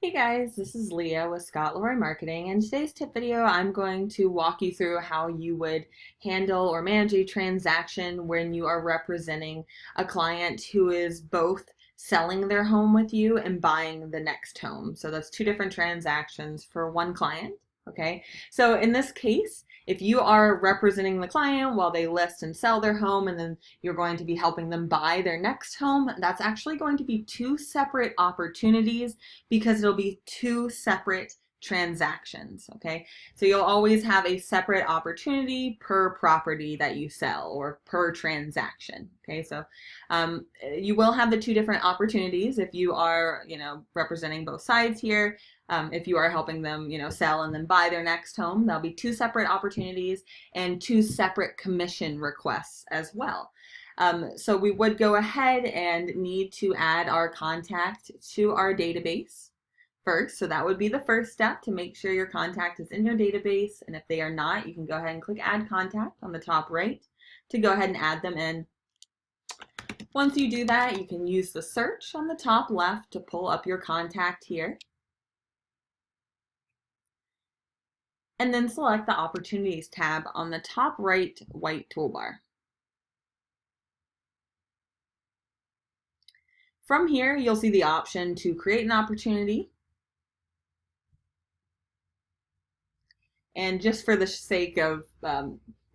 Hey guys, this is Leah with Scott Leroy Marketing, and today's tip video I'm going to walk you through how you would handle or manage a transaction when you are representing a client who is both selling their home with you and buying the next home. So that's two different transactions for one client. Okay, so in this case, if you are representing the client while they list and sell their home, and then you're going to be helping them buy their next home, that's actually going to be two separate opportunities because it'll be two separate transactions. Okay, so you'll always have a separate opportunity per property that you sell or per transaction. Okay, so you will have the two different opportunities if you are, representing both sides here. If you are helping them, sell and then buy their next home, there'll be two separate opportunities and two separate commission requests as well. So we would go ahead and need to add our contact to our database first. So that would be the first step, to make sure your contact is in your database. And if they are not, you can go ahead and click Add Contact on the top right to go ahead and add them in. Once you do that, you can use the search on the top left to pull up your contact here. And then select the Opportunities tab on the top right white toolbar. From here, you'll see the option to create an opportunity. And just for the sake of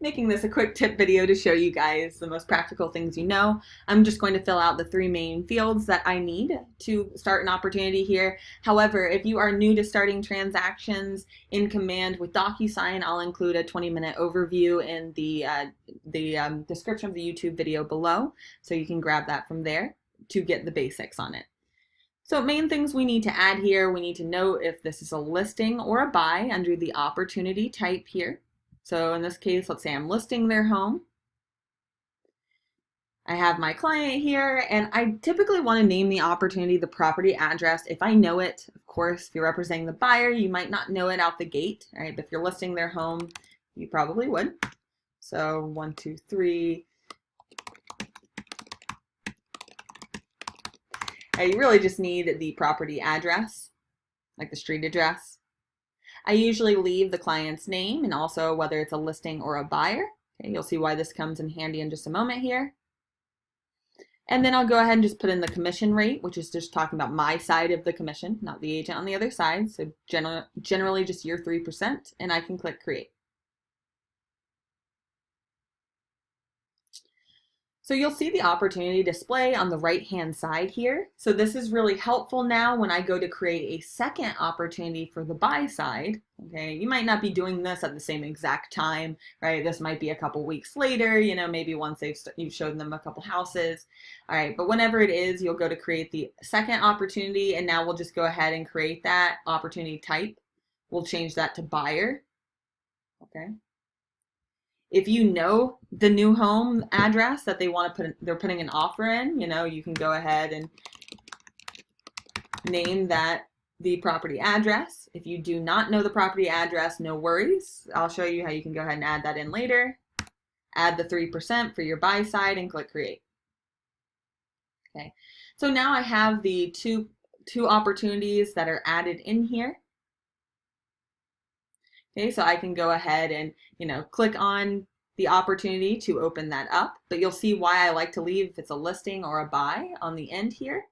making this a quick tip video to show you guys the most practical things you know, I'm just going to fill out the three main fields that I need to start an opportunity here. However, if you are new to starting transactions in Command with DocuSign, I'll include a 20-minute overview in the description of the YouTube video below, so you can grab that from there to get the basics on it. So main things we need to add here, we need to know if this is a listing or a buy under the opportunity type here. So in this case, let's say I'm listing their home. I have my client here, and I typically want to name the opportunity the property address if I know it. Of course, if you're representing the buyer, you might not know it out the gate, right? But if you're listing their home, you probably would. So 123. You really just need the property address, like the street address. I usually leave the client's name and also whether it's a listing or a buyer. Okay, you'll see why this comes in handy in just a moment here. And then I'll go ahead and just put in the commission rate, which is just talking about my side of the commission, not the agent on the other side. So generally just your 3%, and I can click Create. So you'll see the opportunity display on the right-hand side here. So this is really helpful now when I go to create a second opportunity for the buy side. Okay, you might not be doing this at the same exact time, right? This might be a couple weeks later, maybe once you've showed them a couple houses. All right, but whenever it is, you'll go to create the second opportunity, and now we'll just go ahead and create that opportunity type. We'll change that to buyer. Okay. If you know the new home address that they're putting an offer in, you can go ahead and name that the property address. If you do not know the property address, no worries. I'll show you how you can go ahead and add that in later. Add the 3% for your buy side and click Create. Okay, so now I have the two opportunities that are added in here. Okay, so I can go ahead and, click on the opportunity to open that up, but you'll see why I like to leave if it's a listing or a buy on the end here.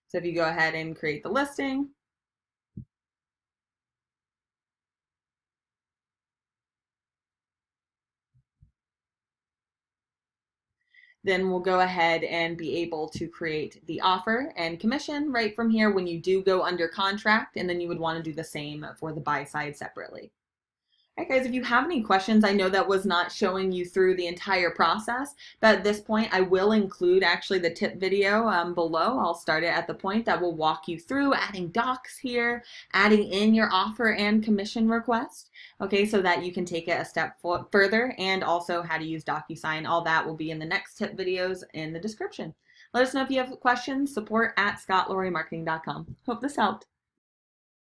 So if you go ahead and create the listing, then we'll go ahead and be able to create the offer and commission right from here when you do go under contract, and then you would want to do the same for the buy side separately. All right, guys, if you have any questions, I know that was not showing you through the entire process, but at this point I will include actually the tip video below. I'll start it at the point that will walk you through adding docs here, adding in your offer and commission request, okay, so that you can take it a step further, and also how to use DocuSign. All that will be in the next tip videos in the description. Let us know if you have questions. Support@scottleroymarketing.com. Hope this helped.